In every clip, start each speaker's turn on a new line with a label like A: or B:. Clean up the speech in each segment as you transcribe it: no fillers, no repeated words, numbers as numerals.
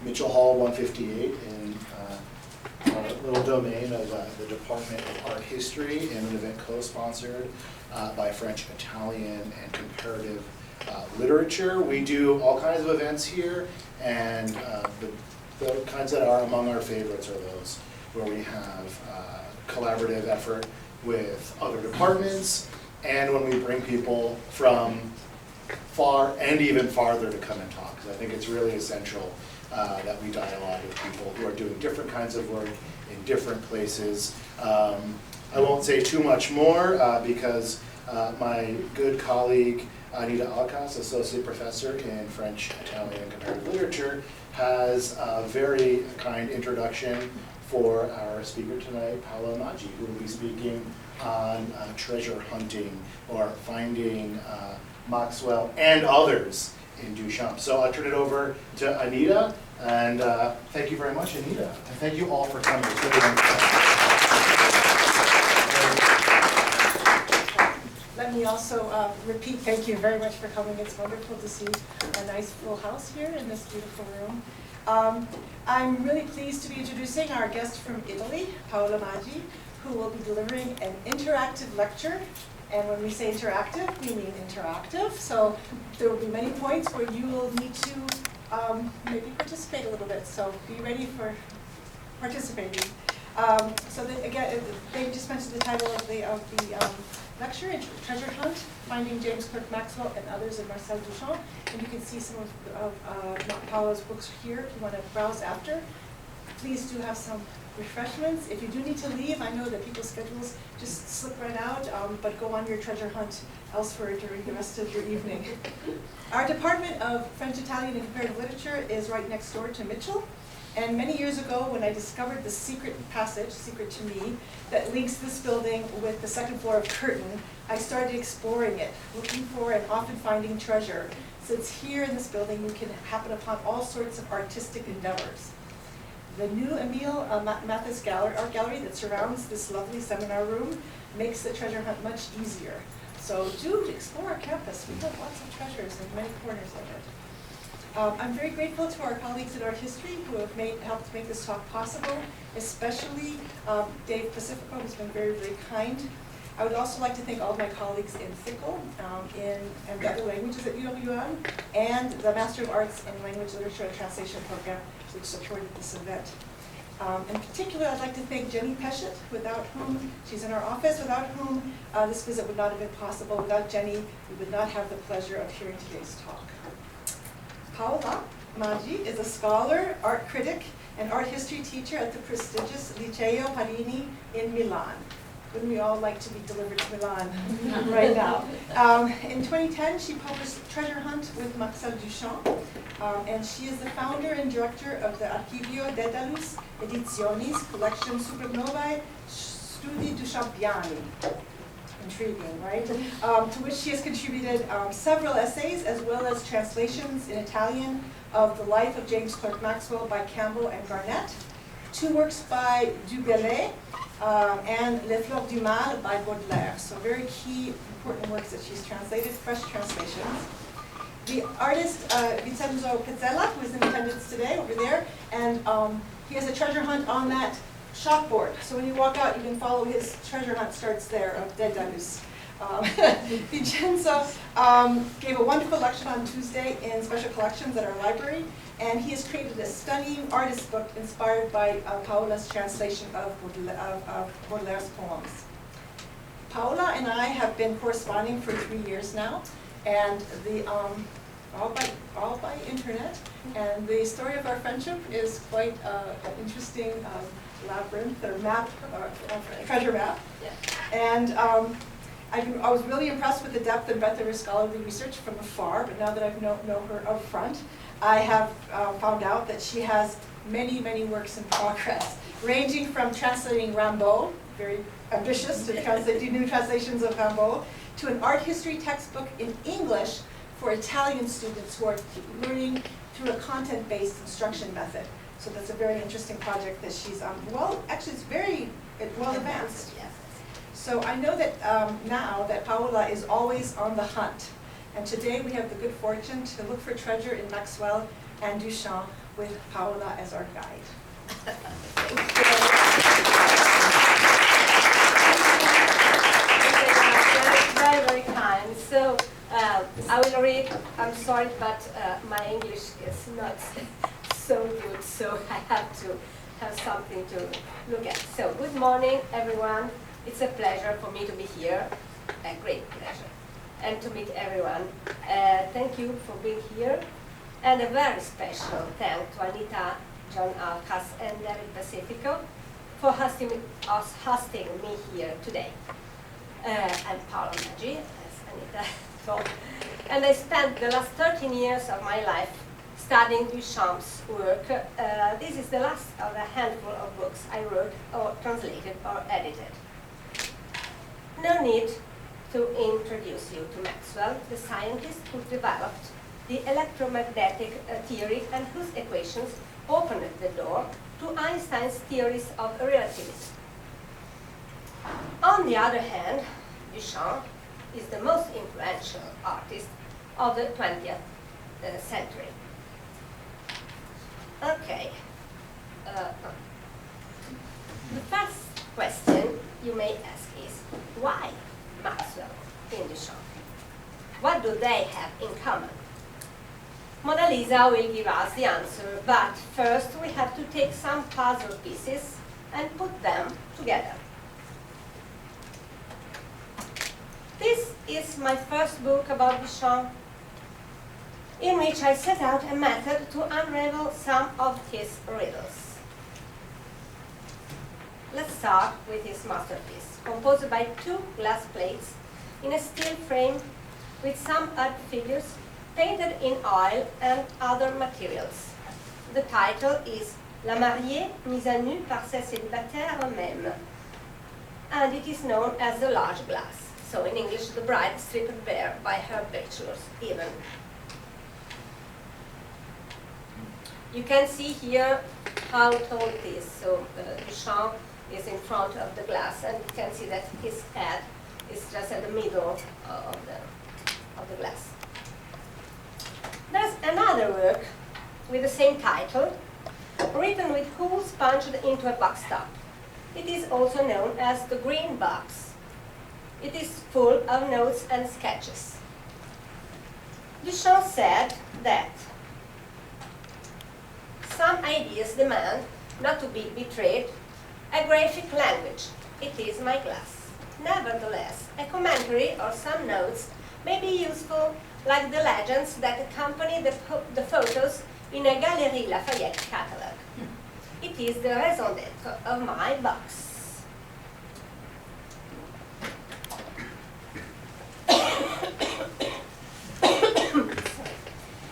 A: Mitchell Hall 158 in our little domain of the Department of Art History, and an event co-sponsored by French, Italian, and Comparative Literature. We do all kinds of events here, and the kinds that are among our favorites are those where we have collaborative effort with other departments, and when we bring people from far and even farther to come and talk. Because I think it's really essential that we dialogue with people who are doing different kinds of work in different places. I won't say too much more because my good colleague Anita Alcas, Associate Professor in French, Italian, and Comparative Literature, has a very kind introduction for our speaker tonight, Paola Magi, who will be speaking on treasure hunting or finding Maxwell and others in Duchamp. So I'll turn it over to Anita, and thank you very much, Anita. And thank you all for coming. It's really wonderful.
B: Let me also repeat, thank you very much for coming. It's wonderful to see a nice full house here in this beautiful room. I'm really pleased to be introducing our guest from Italy, Paola Magi, who will be delivering an interactive lecture. And when we say interactive, we mean interactive. So there will be many points where you will need to maybe participate a little bit. So be ready for participating. So that, again, they just mentioned the title of the lecture, Treasure Hunt, Finding James Clerk Maxwell and Others in Marcel Duchamp. And you can see some of Paola's books here if you want to browse after. Please do have some refreshments. If you do need to leave, I know that people's schedules just slip right out, but go on your treasure hunt elsewhere during the rest of your evening. Our Department of French, Italian, and Comparative Literature is right next door to Mitchell. And many years ago, when I discovered the secret passage, secret to me, that links this building with the second floor of Curtin, I started exploring it, looking for and often finding treasure, since here in this building you can happen upon all sorts of artistic endeavors. The new Emile Mathis Art Gallery that surrounds this lovely seminar room makes the treasure hunt much easier. So do explore our campus. We have lots of treasures in many corners of it. I'm very grateful to our colleagues in art history who have helped make this talk possible, especially Dave Pacifico, who's been very, very kind. I would also like to thank all of my colleagues in FICL and the other languages at UWM, and the Master of Arts in Language, Literature, and Translation program, which supported this event. In particular, I'd like to thank Jenny Peschet, without whom, she's in our office, without whom this visit would not have been possible. Without Jenny, we would not have the pleasure of hearing today's talk. Paola Magi is a scholar, art critic, and art history teacher at the prestigious Liceo Parini in Milan. Wouldn't we all like to be delivered to Milan right now? In 2010, she published Treasure Hunt with Marcel Duchamp, and she is the founder and director of the Archivio Dedalus Ediciones Collection Supernovae Studi Duchampiani. Intriguing, right? To which she has contributed several essays as well as translations in Italian of The Life of James Clerk Maxwell by Campbell and Garnett, 2 works by Dubellay, and Les Fleurs du Mal by Baudelaire. So very key, important works that she's translated, fresh translations. The artist Vincenzo Pizzella, who is in attendance today over there, and he has a treasure hunt on that chalkboard. So when you walk out, you can follow his treasure hunt starts there of Dedalus. Vincenzo gave a wonderful lecture on Tuesday in Special Collections at our library, and he has created a stunning artist book inspired by Paola's translation of Baudelaire's poems. Paola and I have been corresponding for 3 years now, and all by internet. And the story of our friendship is quite an interesting labyrinth or map, treasure map. Yeah. And I was really impressed with the depth and breadth of her scholarly research from afar, but now that I know her up front, I have found out that she has many, many works in progress, ranging from translating Rimbaud, very ambitious to do new translations of Rimbaud, to an art history textbook in English for Italian students who are learning through a content-based instruction method. So that's a very interesting project that she's actually it's very well advanced. So I know that now that Paola is always on the hunt. And today we have the good fortune to look for treasure in Maxwell and Duchamp with Paola as our guide.
C: Very, very kind. So I will read. I'm sorry, but my English is not so good, so I have to have something to look at. So good morning, everyone. It's a pleasure for me to be here, a great pleasure, and to meet everyone. Thank you for being here, and a very special thank to Anita, John Arcas, and David Pacifico for hosting me here today. I'm Paola Magi, as Anita told, and I spent the last 13 years of my life studying Duchamp's work. This is the last of a handful of books I wrote or translated or edited. No need to introduce you to Maxwell, the scientist who developed the electromagnetic theory and whose equations opened the door to Einstein's theories of relativity. On the other hand, Duchamp is the most influential artist of the 20th century. Okay. The first question you may ask is, why Maxwell and Duchamp? What do they have in common? Mona Lisa will give us the answer, but first we have to take some puzzle pieces and put them together. This is my first book about Duchamp, in which I set out a method to unravel some of his riddles. Let's start with his masterpiece, composed by 2 glass plates in a steel frame with some odd figures painted in oil and other materials. The title is La mariée mise à nu par ses célibataires eux-mêmes, and it is known as the large glass. So in English, the bride stripped bare by her bachelors even. You can see here how tall it is. So Duchamp is in front of the glass, and you can see that his head is just at the middle of the glass. There's another work with the same title, written with holes punched into a box top. It is also known as the green box. It is full of notes and sketches. Duchamp said that some ideas demand, not to be betrayed, a graphic language. It is my glass. Nevertheless, a commentary or some notes may be useful, like the legends that accompany the photos in a Galerie Lafayette catalog. It is the raison d'être of my box.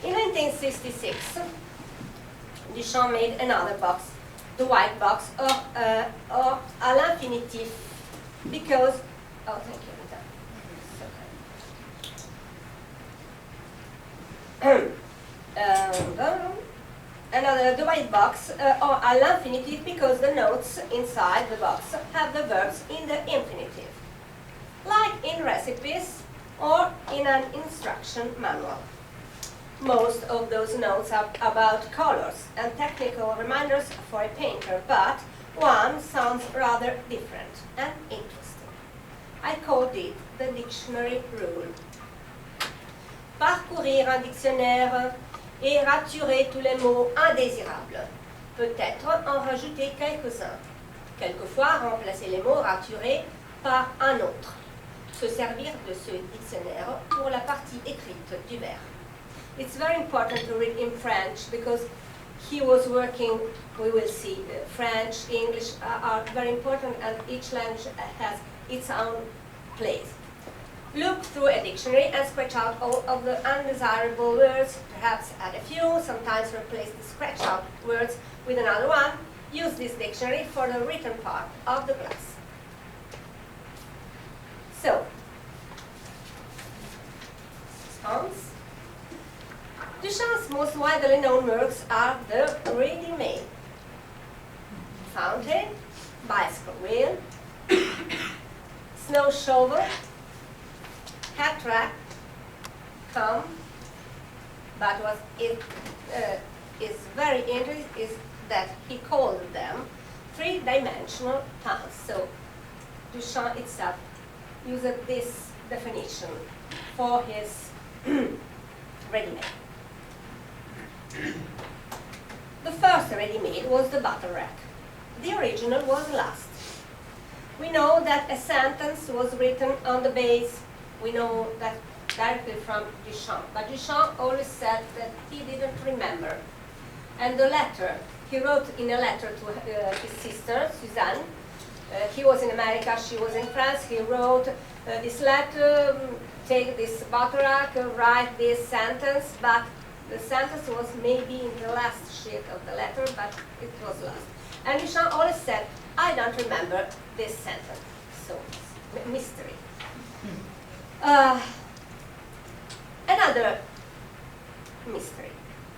C: In 1966, Duchamp made another box, the white box, or à l'infinitif, because, oh, thank you, the white box, or à l'infinitif, because the notes inside the box have the verbs in the infinitive, like in recipes or in an instruction manual. Most of those notes are about colors and technical reminders for a painter, but one sounds rather different and interesting. I called it the dictionary rule. Parcourir un dictionnaire et raturer tous les mots indésirables. Peut-être en rajouter quelques-uns. Quelquefois remplacer les mots raturés par un autre. Se servir de ce dictionnaire pour la partie écrite du vers. It's very important to read in French because he was working, we will see, French, English are very important, and each language has its own place. Look through a dictionary and scratch out all of the undesirable words, perhaps add a few, sometimes replace the scratched out words with another one. Use this dictionary for the written part of the class. So, response. Duchamp's most widely known works are the ready-made fountain, bicycle wheel, snow shovel, hat rack, comb, but is very interesting is that he called them three-dimensional puns. So Duchamp itself used this definition for his ready-made. The first ready-made was the bottle rack. The original was last. We know that a sentence was written on the base. We know that directly from Duchamp. But Duchamp always said that he didn't remember. And the letter, he wrote in a letter to his sister, Suzanne. He was in America, she was in France. He wrote this letter, take this bottle rack, write this sentence, but the sentence was maybe in the last sheet of the letter, but it was lost. And Duchamp always said, I don't remember this sentence. So, mystery. Another mystery.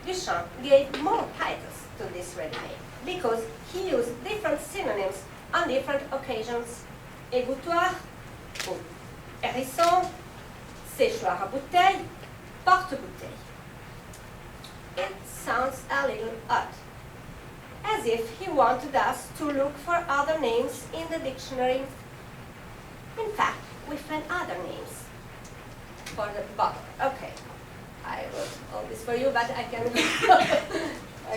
C: Duchamp gave more titles to this ready-made because he used different synonyms on different occasions. Égouttoir, hérisson, séchoir à bouteille, porte-bouteille. It sounds a little odd, as if he wanted us to look for other names in the dictionary. In fact, we find other names for the bottle. Okay, I wrote all this for you, but I can go.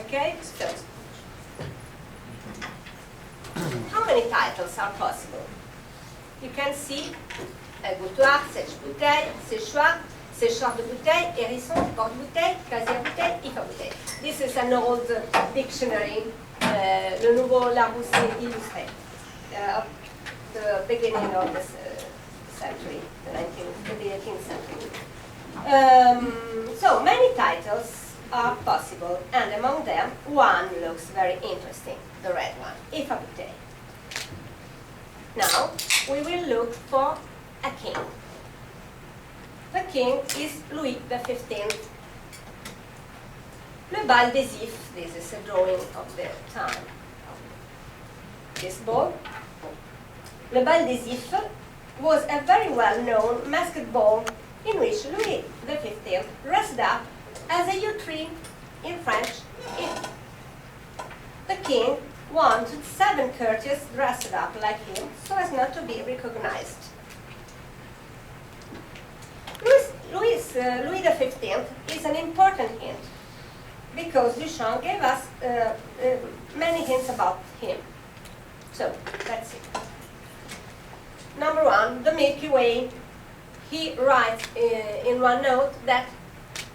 C: Okay, so how many titles are possible? You can see égouttoir, sèche-bouteille, séchoir, séchoir de bouteille, hérisson, porte-bouteille, casier-bouteille, IFA-bouteille. This is an old dictionary, Le Nouveau Larousse Illustré, of the beginning of this century, the 18th century. So many titles are possible, and among them, one looks very interesting, the red one, IFA-bouteille. Now, we will look for a king. The king is Louis XV. Le bal des ifs, this is a drawing of the time of this ball. Le bal des ifs was a very well-known masked ball in which Louis XV dressed up as a U3 in French if. The king wanted 7 courtiers dressed up like him so as not to be recognized. Louis XV is an important hint because Duchamp gave us many hints about him. So, let's see. Number 1, the Milky Way. He writes in one note that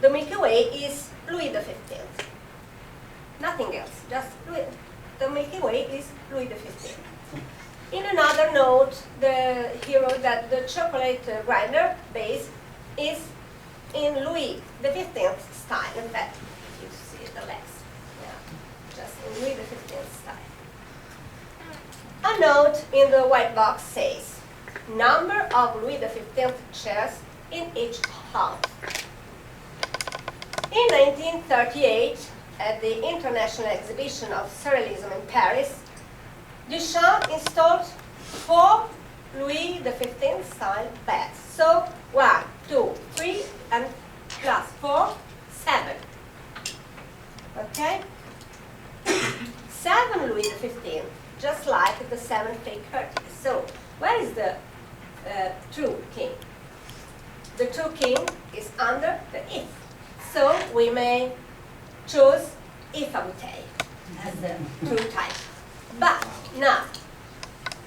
C: the Milky Way is Louis XV. Nothing else, just Louis. The Milky Way is Louis XV. In another note, he wrote that the chocolate grinder base is in Louis XV style. In fact, you see the legs, yeah, just in Louis XV style. A note in the white box says, number of Louis XV chairs in each hall. In 1938, at the International Exhibition of Surrealism in Paris, Duchamp installed 4 Louis XV style beds. So 1, 2, 3, and plus 4, 7. Okay? 7 Louis XV, just like the 7 fake curtains. So where is the true king? The true king is under the if. So we may choose IFA-bouteille as the true type. But now,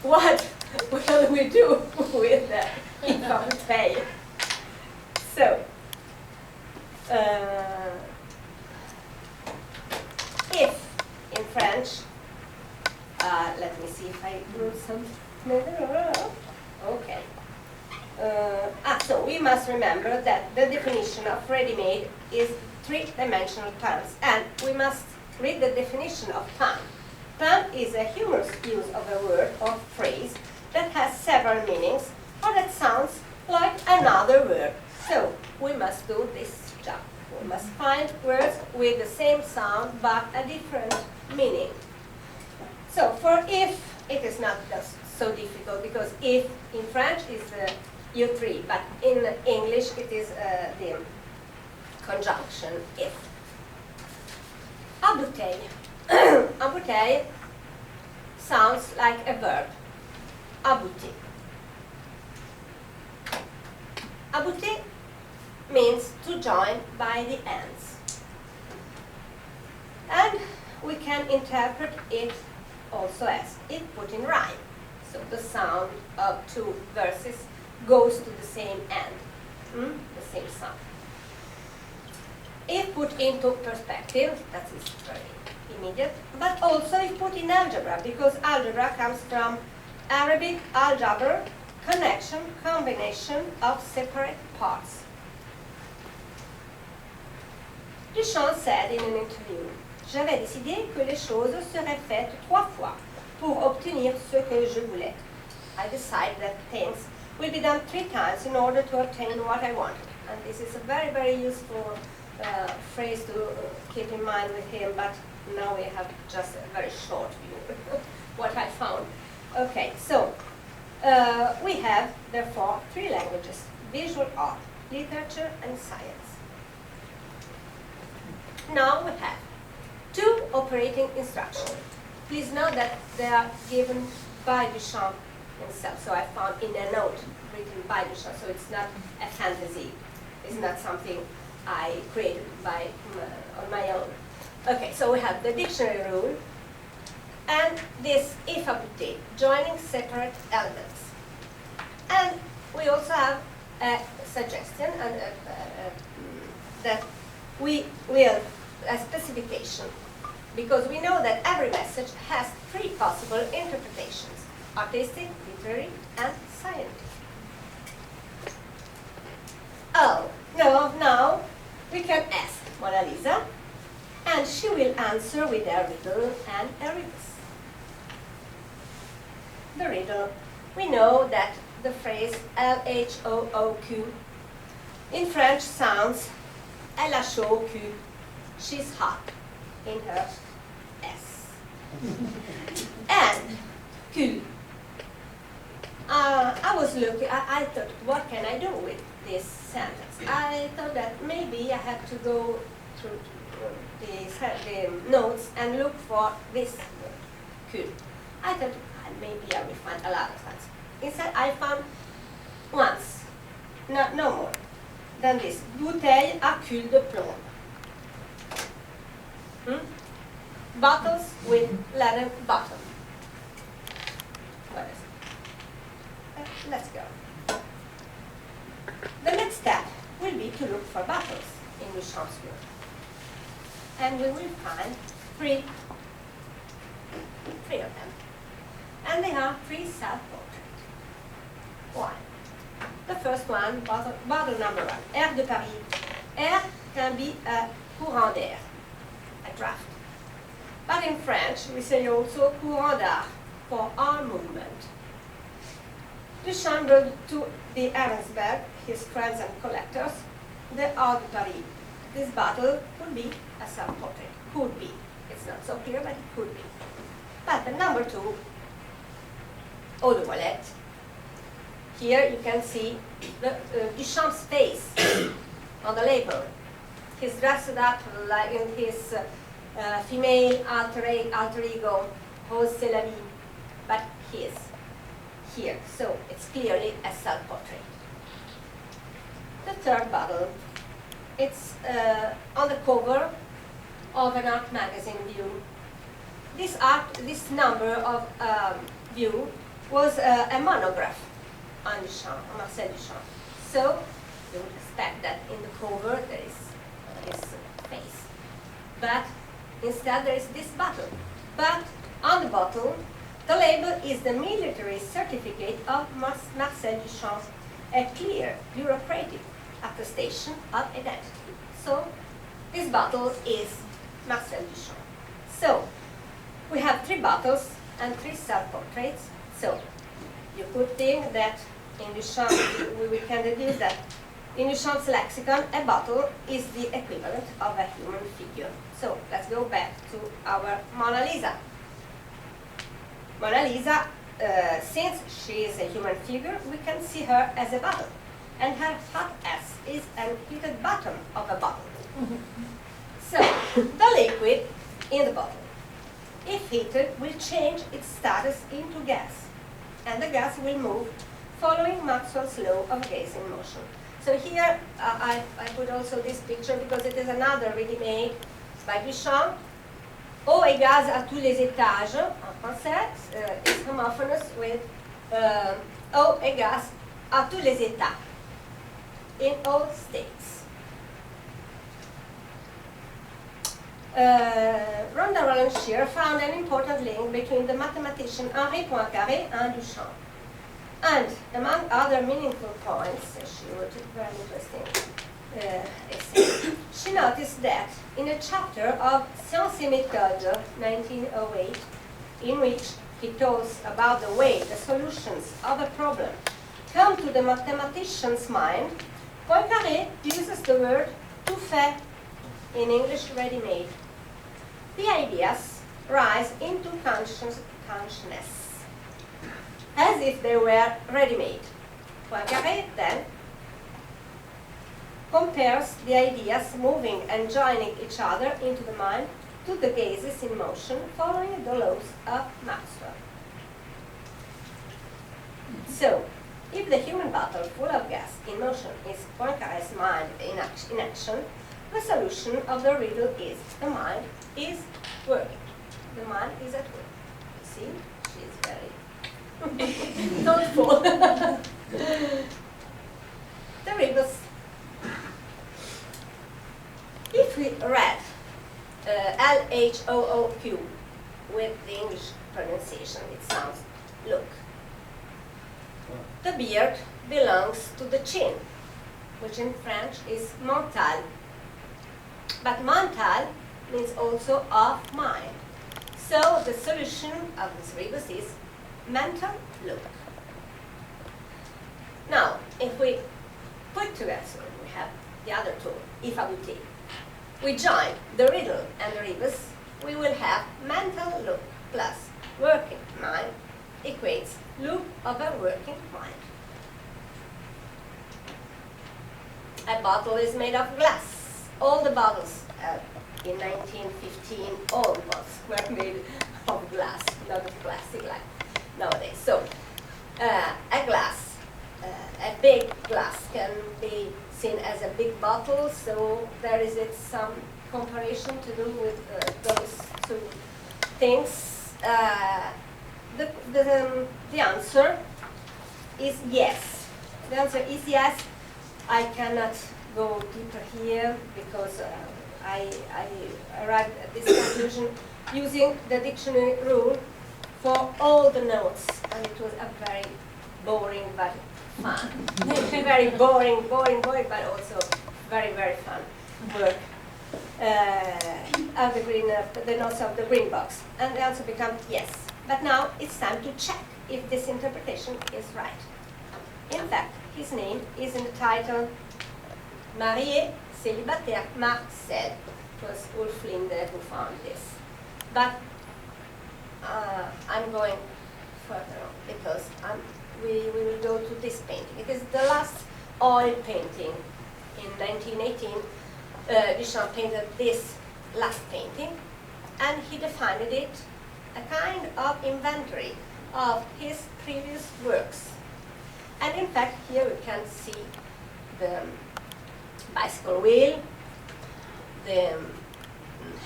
C: what will we do with the IFA-bouteille? So, if in French, let me see if I wrote something. Okay. So we must remember that the definition of ready-made is 3-dimensional puns, and we must read the definition of pun. Pun is a humorous use of a word or phrase that has several meanings or that sounds like another word. So we must do this job. We must find words with the same sound but a different meaning. So for if, it is not just so difficult because if in French is U3, but in English it is the conjunction if. Embouteille. Embouteille sounds like a verb. Aboutir. Aboutir means to join by the ends. And we can interpret it also as if put in rhyme. So the sound of two verses goes to the same end, the same sound. If put into perspective, that is very immediate, but also if put in algebra, because algebra comes from Arabic al-jabr, connection, combination of separate parts. Duchamp said in an interview, j'avais décidé que les choses seraient faites 3 fois pour obtenir ce que je voulais. I decided that things will be done 3 times in order to obtain what I wanted. And this is a very, very useful phrase to keep in mind with him, but now we have just a very short view what I found. Okay, so we have, therefore, 3 languages: visual art, literature, and science. Now we have 2 operating instructions. Please note that they are given by Duchamp himself. So I found in a note written by Duchamp, so it's not a fantasy. It's not something I created on my own. Okay, so we have the dictionary rule and this if aboutir, joining separate elements. And we also have a suggestion and that we will a specification, because we know that every message has 3 possible interpretations: artistic, literary, and scientific. Oh, no, now we can ask Mona Lisa, and she will answer with a riddle and a rebus. The riddle, we know that the phrase LHOOQ in French sounds elle a chaud au cul, she's hot in her S. And Q. I was looking, I thought, what can I do with this sentence? I thought that maybe I have to go through the notes and look for this word, Q. I thought maybe I will find a lot of times. Instead, I found once, no more than this, bouteille à cul de plomb. Bottles with leather bottom. What is it? Let's go. The next step will be to look for bottles in Duchamp's work. And we will find three of them. And they are 3 self-portraits. Why? The first one, bottle number 1, air de Paris. Air can be a courant d'air, a draft. But in French, we say also courant d'air for arm movement. Duchamp wrote to the Arensberg, his friends and collectors, the Air de Paris. This bottle could be a self-portrait. Could be. It's not so clear, but it could be. But the number 2, eau de toilette. Here you can see Duchamp's face on the label. He's dressed up like in his female alter ego, Rose c'est la vie, but he is here, so it's clearly a self-portrait. The third bottle, it's on the cover of an art magazine View. This number of View was a monograph on Duchamp, on Marcel Duchamp. So you would expect that in the cover there is his face. But instead there is this bottle. But on the bottle, the label is the military certificate of Marcel Duchamp, a clear bureaucratic attestation of identity. So this bottle is Marcel Duchamp. So we have 3 bottles and 3 self-portraits. So you could think that in Duchamp, we can deduce that in Duchamp's lexicon, a bottle is the equivalent of a human figure. So let's go back to our Mona Lisa. Mona Lisa, since she is a human figure, we can see her as a bottle. And her hot S is a heated bottom of a bottle. So the liquid in the bottle. If heated, will change its status into gas, and the gas will move following Maxwell's law of gas in motion. So here I put also this picture because it is another ready-made by Duchamp. Eau et gaz à tous les étages, en français, is homophonous with eau et gaz à tous les états, in all states. Ronda Roland Shear found an important link between the mathematician Henri Poincaré and Duchamp. And among other meaningful points, she wrote a very interesting essay, she noticed that in a chapter of 19sep2019 1908, in which he talks about the way the solutions of a problem come to the mathematician's mind, Poincaré uses the word tout fait, in English ready-made. The ideas rise into consciousness as if they were ready-made. Poincaré then compares the ideas moving and joining each other into the mind to the gases in motion following the laws of Maxwell. So, if the human bottle full of gas in motion is Poincaré's mind in action, the solution of the riddle is the mind is working. The mind is at work. You see, she's very thoughtful. The riddles. If we read LHOOQ with the English pronunciation, it sounds look. The beard belongs to the chin, which in French is mental. But mental means also of mind. So the solution of this rebus is mental look. Now, if we put together, we have the other two, if I would take. We join the riddle and the rebus, we will have mental look plus working mind equates look of a working mind. A bottle is made of glass. All the bottles in 1915, all bottles were made of glass, not of plastic like nowadays. So, a glass, a big glass can be seen as a big bottle, so there is some comparison to do with those two things. The answer is yes. The answer is yes. I cannot go deeper here because I arrived at this conclusion using the dictionary rule for all the notes, and it was a very boring but fun. Very boring, but also very, very fun work of the notes of the green box. And the answer becomes yes. But now it's time to check if this interpretation is right. In fact, his name is in the title Marié, célibataire, Marcel. It was Ulf Linde who found this. But I'm going further on because we will go to this painting. It is the last oil painting. In 1918, Duchamp painted this last painting, and he defined it a kind of inventory of his previous works. And in fact, here we can see the bicycle wheel, the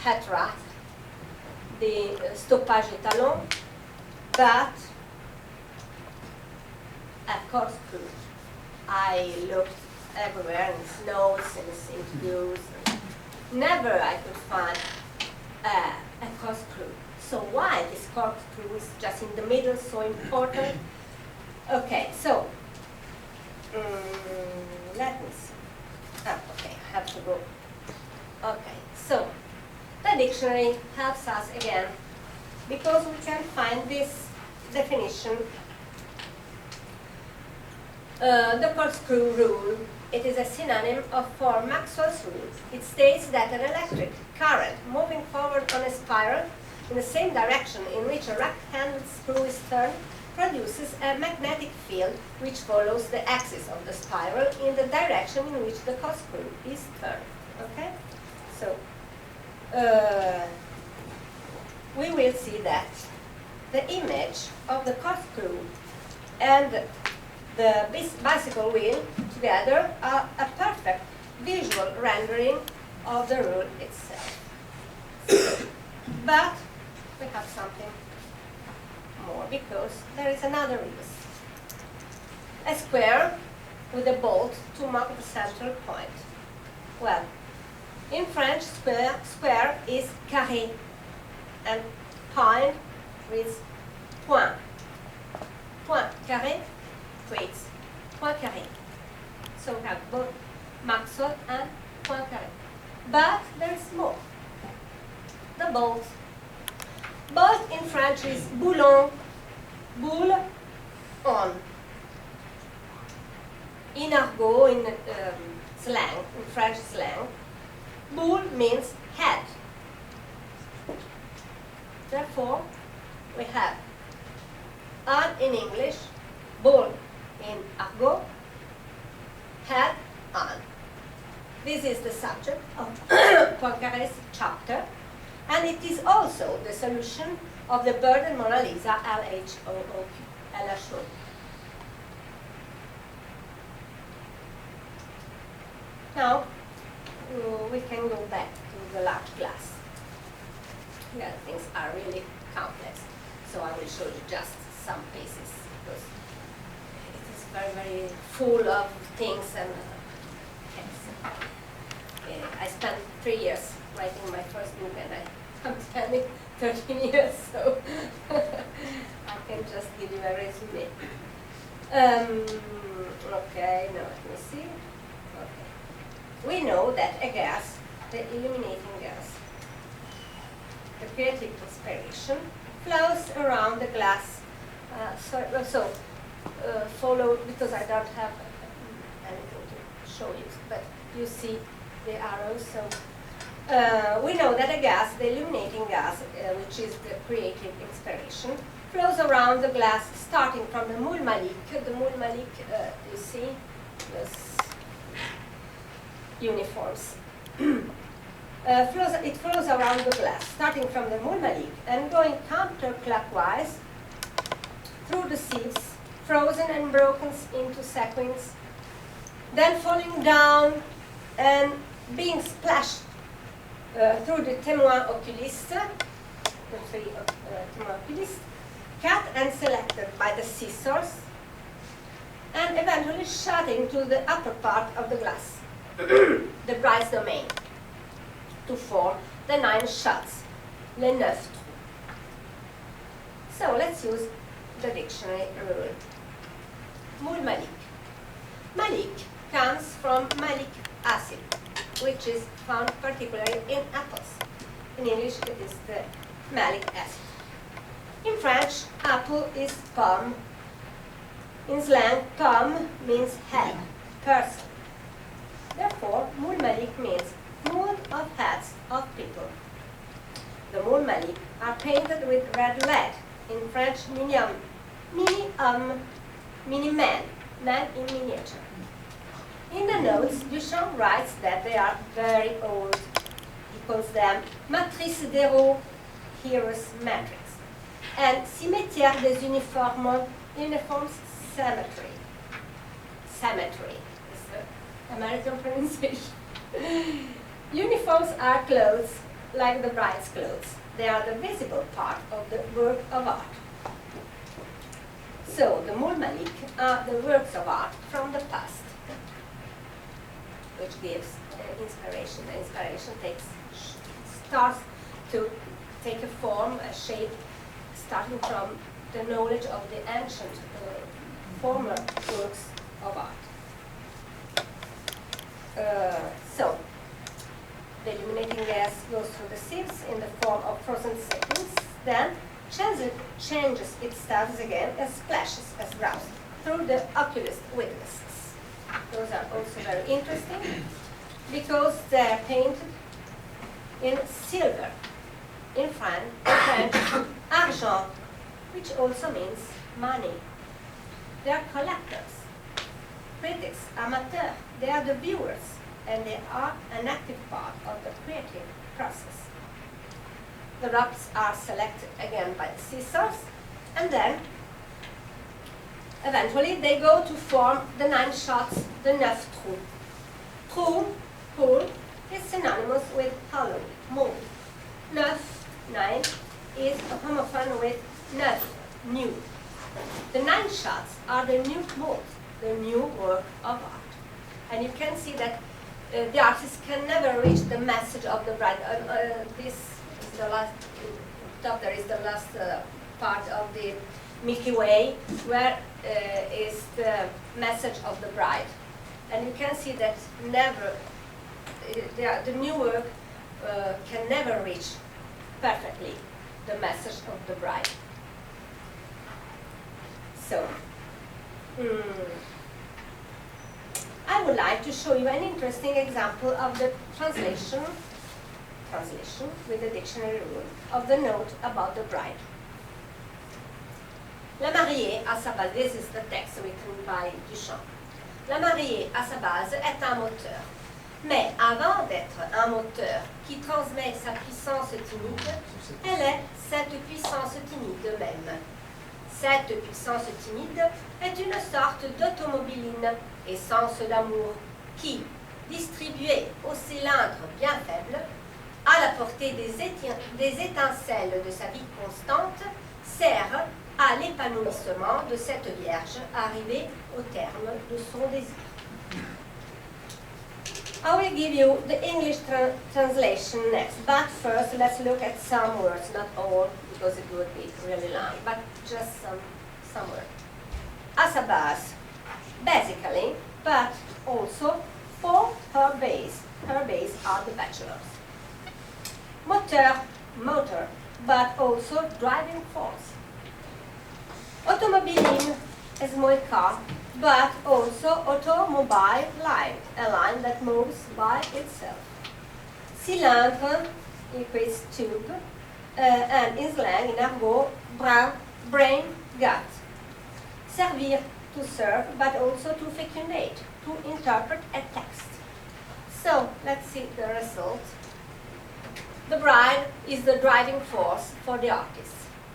C: hat rack, the stoppage étalon, but a corkscrew. I looked everywhere in his notes, in his interviews. Never I could find a corkscrew. So why this corkscrew is just in the middle, so important? Okay, so let me see. Okay, I have to go. Okay, so the dictionary helps us again because we can find this definition. The corkscrew rule, it is a synonym for Maxwell's rule. It states that an electric current moving forward on a spiral in the same direction in which a rack-handled screw is turned produces a magnetic field which follows the axis of the spiral in the direction in which the corkscrew is turned. Okay? So, we will see that the image of the corkscrew and the bicycle wheel together are a perfect visual rendering of the rule itself. But we have something more, because there is another reason. A square with a bolt to mark the central point. Well, in French, square is carré, and point reads point. Point carré reads point carré. So we have both maxwell and point carré. But there is more. The bolt. Bolt in French is boulon, boule on. In argot, in slang, in French slang, boule means head. Therefore, we have on in English, boule in argot, head on. This is the subject of Poincaré's chapter, and it is also the solution of the bird and Mona Lisa, LHOO. Now, we can go back to the large class. Yeah, things are really complex, so I will show you just some pieces, because it is very, very full of things and I spent 3 years writing my first book, and I'm spending 13 years, so I can just give you a resume. Okay, now let me see. Okay. We know that a gas, the illuminating gas, the creative inspiration, flows around the glass. Follow, because I don't have anything to show you, but you see the arrows. So we know that a gas, the illuminating gas, which is the creative inspiration, flows around the glass, starting from the moule Malik. The moule Malik, you see, this uniforms. It flows around the glass, starting from the moule Malik and going counterclockwise through the sieves, frozen and broken into sequins, then falling down and being splashed through the témoin oculiste, the three témoin oculistes, cut and selected by the scissors, and eventually shot into the upper part of the glass, the bright domain, to form the 9 shots, les 9 trous. So let's use the dictionary rule. Moule Malik. Malik comes from malic acid, which is found particularly in apples. In English, it is the malic acid. In French, apple is pomme. In slang, pomme means head, person. Therefore, moule Malik means mould of heads of people. The moule Malik are painted with red lead. In French, mini-man, man in miniature. In the notes, Duchamp writes that they are very old. He calls them matrice d'héros, heroes matrix, and cimetière des uniforms, cemetery. Cemetery is the American pronunciation. Uniforms are clothes like the bride's clothes. They are the visible part of the work of art. So the moule Malik are the works of art from the past, which gives inspiration. The inspiration starts to take a form, a shape, starting from the knowledge of the ancient former works of art. So the illuminating gas goes through the sieves in the form of frozen seconds, then changes its status again and splashes as drops through the oculist witnesses. Those are also very interesting because they are painted in silver. In French, argent, which also means money. They are collectors, critics, amateurs. They are the viewers, and they are an active part of the creative process. The dots are selected again by the scissors, and then eventually they go to form the 9 shots, the 9 trous. Trou, hole, is synonymous with hollow, mold. 9, 9 is a homophone with 9, new. The 9 shots are the new molds, the new work of art. And you can see that the artist can never reach the message of the bride. This is the last, top there is the last part of the Milky Way, where is the message of the bride. And you can see that never, the new work can never reach perfectly the message of the bride. So, I would like to show you an interesting example of the translation with the dictionary rule of the note about the bride. La mariée à sa base, this is the text written by Duchamp. La mariée à sa base est un moteur. Mais avant d'être un moteur qui transmet sa puissance timide, elle est cette puissance timide même. Cette puissance timide est une sorte d'automobiline, essence d'amour, qui, distribuée au cylindre bien faible, à la portée des étincelles de sa vie constante, sert à l'épanouissement de cette vierge arrivée au terme de son désir. I will give you the English translation next, but first let's look at some words, not all, because it would be really long, but just some words. À sa base, basically, but also for her base. Her base are the bachelors. Moteur, motor, but also driving force. Automobiline, a small car, but also automobile line, a line that moves by itself. Cylindre equals tube, and in slang, in argot, brain, gut. Servir, to serve, but also to fecundate, to interpret a text. So, let's see the result. The bride is the driving force for the artist.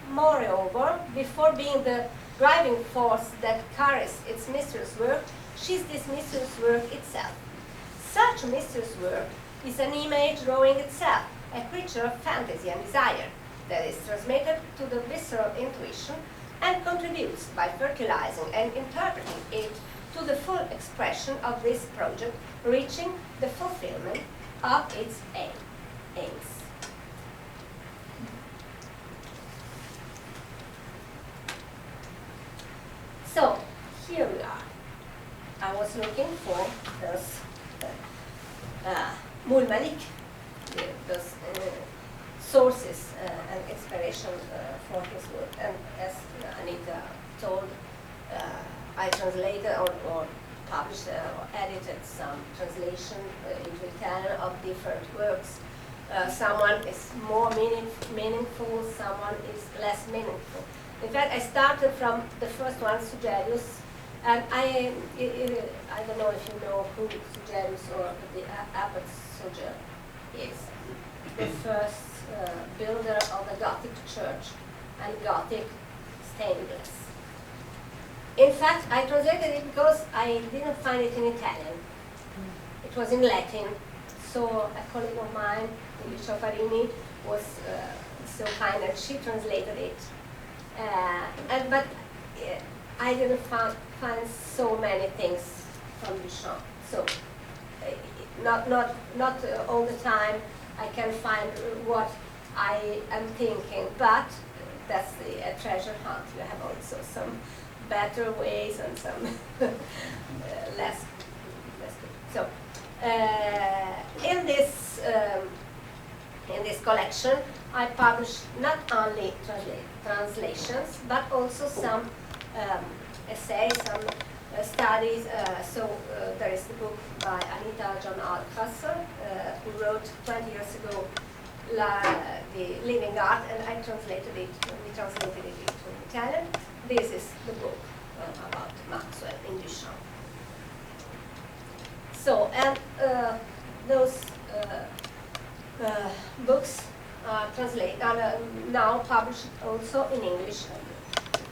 C: Moreover, before being the driving force that carries its mistress' work, she's this mistress' work itself. Such mistress' work is an image drawing itself, a creature of fantasy and desire that is transmitted to the visceral intuition and contributes by fertilizing and interpreting it to the full expression of this project, reaching the fulfillment of its aims. So, here we are. I was looking for those Moul Malik, those sources and inspiration for his work. And as Anita told, I translated or published or edited some translation into Italian of different works. Someone is more meaningful, someone is less meaningful. In fact, I started from the first one, Sugerius, and I don't know if you know who Sugerius or the Abbot Suger is. The first builder of the Gothic church and Gothic stained glass. In fact, I translated it because I didn't find it in Italian. It was in Latin, so a colleague of mine, Alicia Farini, was so kind and she translated it. But I didn't find so many things from Duchamp. So not all the time I can find what I am thinking, but that's a treasure hunt. You have also some better ways and some less good. So in this collection, I published not only translations, but also some essays, some studies. There is the book by Anita John Alcasser, who wrote 20 years ago The Living Art, and I translated it, we translated it into Italian. This is the book about Maxwell in Duchamp. So, and those books now published also in English.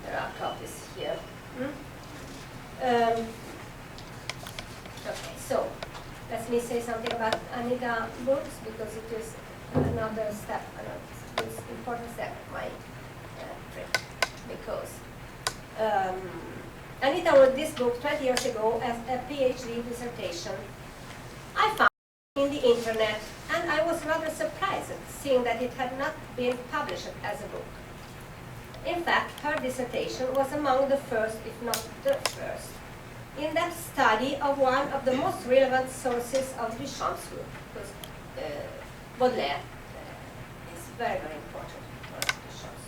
C: There are copies here. Okay, so let me say something about Anita books, because it is another step, it's an important step of my trip. Because Anita wrote this book 20 years ago as a PhD dissertation. I found it in the internet, and I was rather surprised seeing that it had not been published as a book. In fact, her dissertation was among the first, if not the first, in that study of one of the most relevant sources of Duchamp's work, because Baudelaire is very, very important for Duchamp's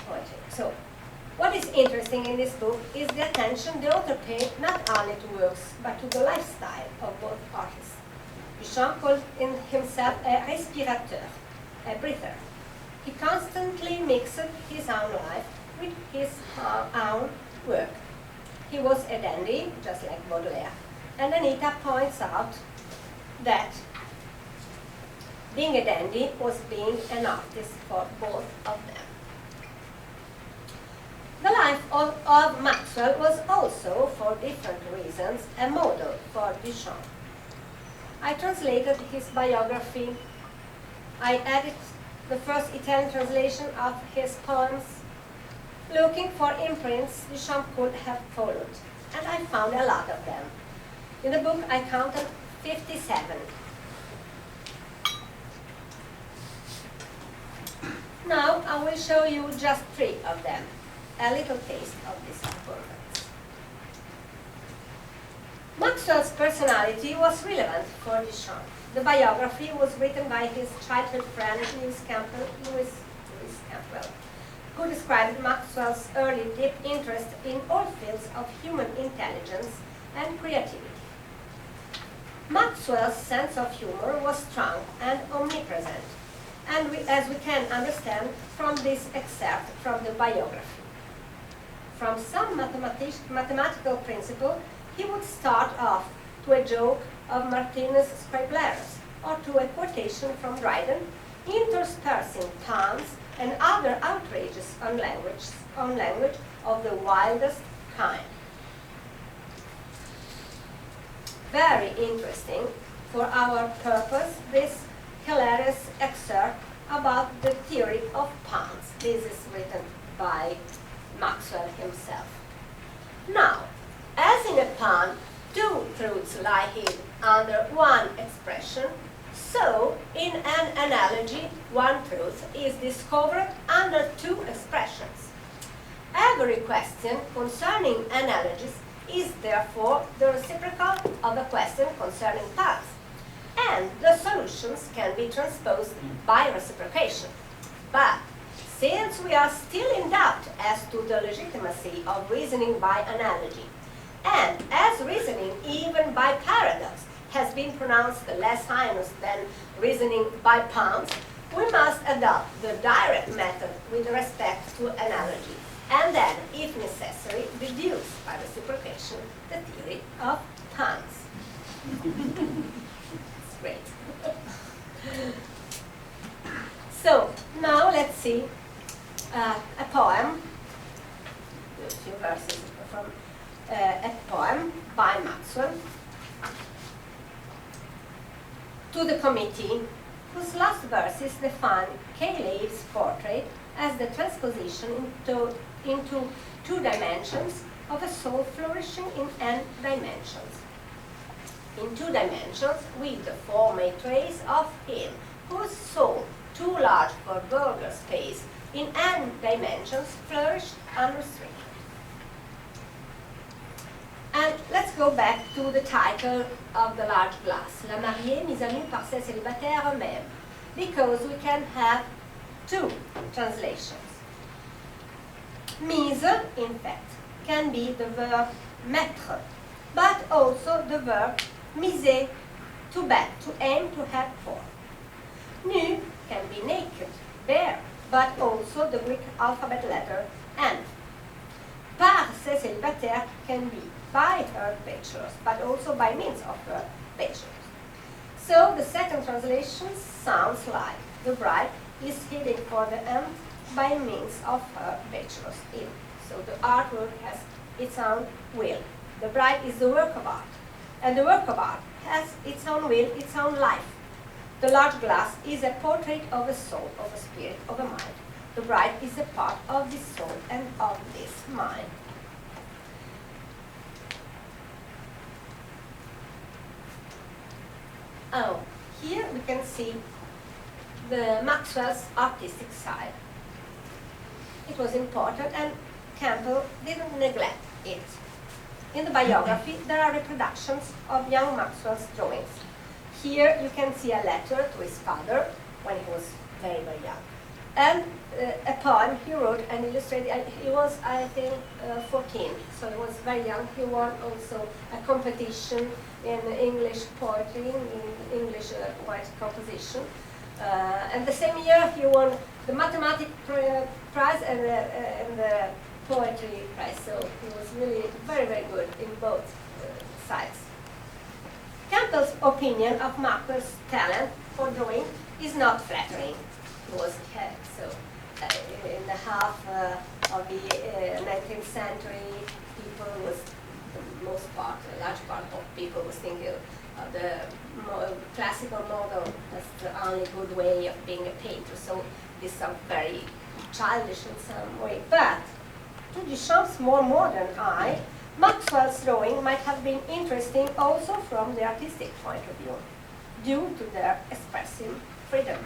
C: poetry. So, what is interesting in this book is the attention the author paid not only to works, but to the lifestyle of both artists. Duchamp called himself a respirateur, a breather. He constantly mixed his own life with his own work. He was a dandy, just like Baudelaire, and Anita points out that being a dandy was being an artist for both of them. The life of Maxwell was also, for different reasons, a model for Duchamp. I translated his biography. I added the first Italian translation of his poems, looking for imprints Duchamp could have followed, and I found a lot of them. In the book, I counted 57. Now, I will show you just 3 of them, a little taste of this performance. Maxwell's personality was relevant for Duchamp. The biography was written by his childhood friend, Lewis Campbell, who described Maxwell's early deep interest in all fields of human intelligence and creativity. Maxwell's sense of humor was strong and omnipresent, and as we can understand from this excerpt from the biography. From some mathematical principle, he would start off to a joke of Martinez Scriblerus, or to a quotation from Dryden, interspersing puns and other outrages on language of the wildest kind. Very interesting for our purpose, this hilarious excerpt about the theory of puns. This is written by Maxwell himself. Now, as in a pun, 2 truths lie hid under one expression, so in an analogy, 1 truth is discovered under 2 expressions. Every question concerning analogies is therefore the reciprocal of a question concerning puns, and the solutions can be transposed by reciprocation. But since we are still in doubt as to the legitimacy of reasoning by analogy, and as reasoning even by paradox has been pronounced less heinous than reasoning by puns, we must adopt the direct method with respect to analogy, and then, if necessary, deduce by reciprocation the theory of puns. It's great. So, now let's see a poem, a few verses from a poem by Maxwell to the committee, whose last verses define K-Leave's portrait as the transposition into 2 dimensions of a soul flourishing in n dimensions. In 2 dimensions, with the 4 matrices of him, whose soul, too large for vulgar space, in n dimensions flourished unrestricted. And let's go back to the title of the large glass, La mariée mise à nu par ses célibataires eux-mêmes, because we can have 2 translations. Mise, in fact, can be the verb mettre, but also the verb miser, to bet, to aim, to head for. Nu can be naked, bare, but also the Greek alphabet letter N. Par ses célibataires can be by her bachelors, but also by means of her bachelors. So the second translation sounds like The bride is heading for the end by means of her bachelor's in. So the artwork has its own will. The bride is the work of art, and the work of art has its own will, its own life. The large glass is a portrait of a soul, of a spirit, of a mind. The bride is a part of this soul and of this mind. Oh, here we can see the Maxwell's artistic side. It was important, and Campbell didn't neglect it. In the biography, there are reproductions of young Maxwell's drawings. Here you can see a letter to his father when he was very, very young. And a poem he wrote and illustrated. He was, I think, 14, so he was very young. He won also a competition in English poetry, in English white composition. And the same year he won the mathematics prize and the poetry prize. So he was really very, very good in both sides. Campbell's opinion of Maxwell's talent for drawing is not flattering. He was in the half of the 19th century, people was the most part, a large part of people was thinking of the classical model as the only good way of being a painter. So this is very childish in some way. But to Duchamp's more modern eye, Maxwell's drawing might have been interesting also from the artistic point of view, due to their expressive freedom.